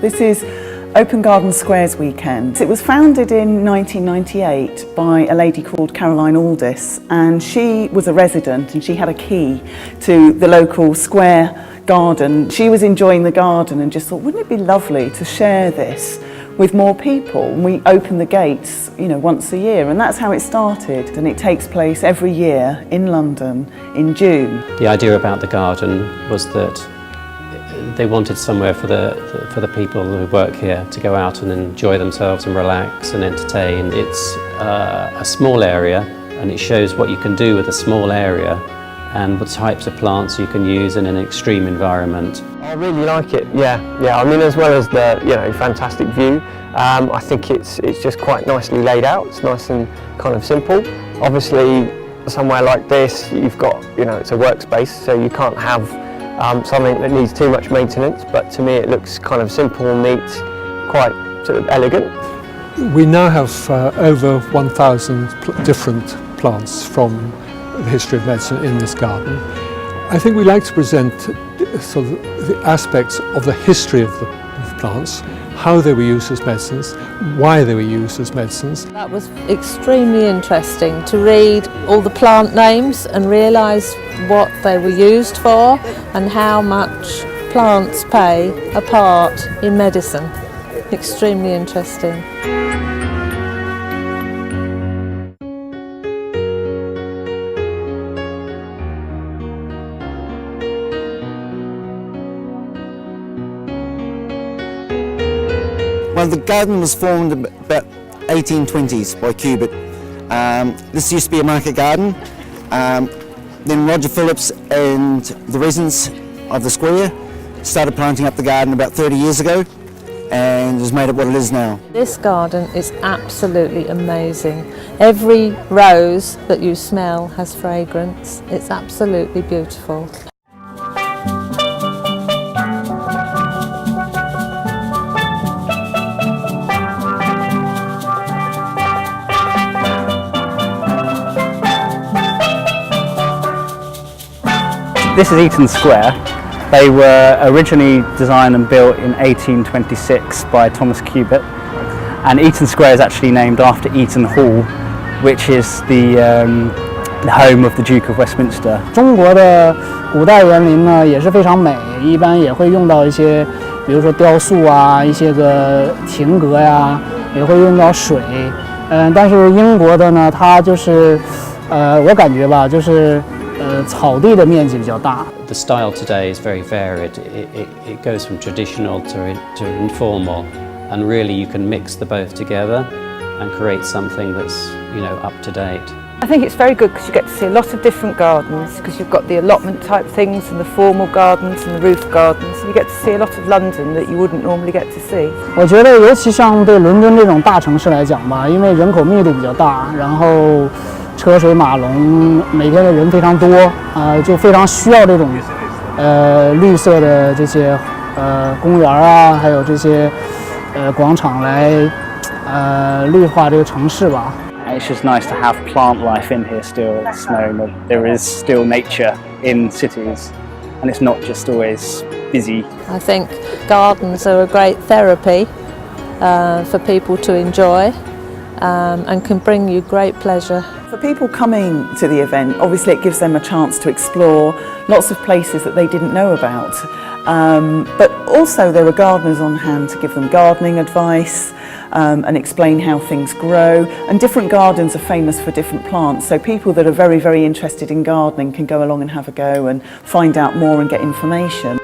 This is Open Garden Squares Weekend. It was founded in 1998 by a lady called Caroline Aldis, and she was a resident and she had a key to the local square garden. She was enjoying the garden and just thought, wouldn't it be lovely to share this with more people? And we open the gates, once a year, and that's how it started. And it takes place every year in London in June. The idea about the garden was that they wanted somewhere for the people who work here to go out and enjoy themselves and relax and entertain. It's a small area, and it shows what you can do with a small area and what types of plants you can use in an extreme environment. I really like it, yeah. I mean, as well as the fantastic view, I think it's just quite nicely laid out. It's nice and kind of simple. Obviously, somewhere like this, you've got, it's a workspace, so you can't have something that needs too much maintenance, but to me it looks kind of simple and neat, quite sort of elegant. We now have over 1,000 different plants from the history of medicine in this garden. I think we like to present sort of the aspects of the history of the plants, how they were used as medicines, why they were used as medicines. That was extremely interesting to read all the plant names and realise what they were used for and how much plants play a part in medicine. Extremely interesting. Well, the garden was formed about 1820s by Cubitt. This used to be a market garden. Then Roger Phillips and the residents of the square started planting up the garden about 30 years ago, and has made it what it is now. This garden is absolutely amazing. Every rose that you smell has fragrance. It's absolutely beautiful. This is Eaton Square. They were originally designed and built in 1826 by Thomas Cubitt, and Eaton Square is actually named after Eaton Hall, which is the home of the Duke of Westminster. 中国的古代园林呢也是非常美，一般也会用到一些，比如说雕塑啊，一些个亭阁呀，也会用到水。但是英国的呢，它就是我感觉吧，就是草地的面积比较大。 The style today is very varied. It goes from traditional to informal, and really you can mix the both together and create something that's up to date. I think it's very good because you get to see a lot of different gardens, because you've got the allotment type things and the formal gardens and the roof gardens, and you get to see a lot of London that you wouldn't normally get to see. 我觉得尤其像对伦敦这种大城市来讲吧，因为人口密度比较大，然后 车水马龙，每天的人非常多，就非常需要这种绿色的这些公园啊，还有这些广场来绿化这个城市吧。 It's just nice to have plant life in here still. It's knowing that there is still nature in cities, and it's not just always busy. I think gardens are a great therapy for people to enjoy and can bring you great pleasure. For people coming to the event, obviously it gives them a chance to explore lots of places that they didn't know about. But also there are gardeners on hand to give them gardening advice and explain how things grow. And different gardens are famous for different plants, so people that are very, very interested in gardening can go along and have a go and find out more and get information.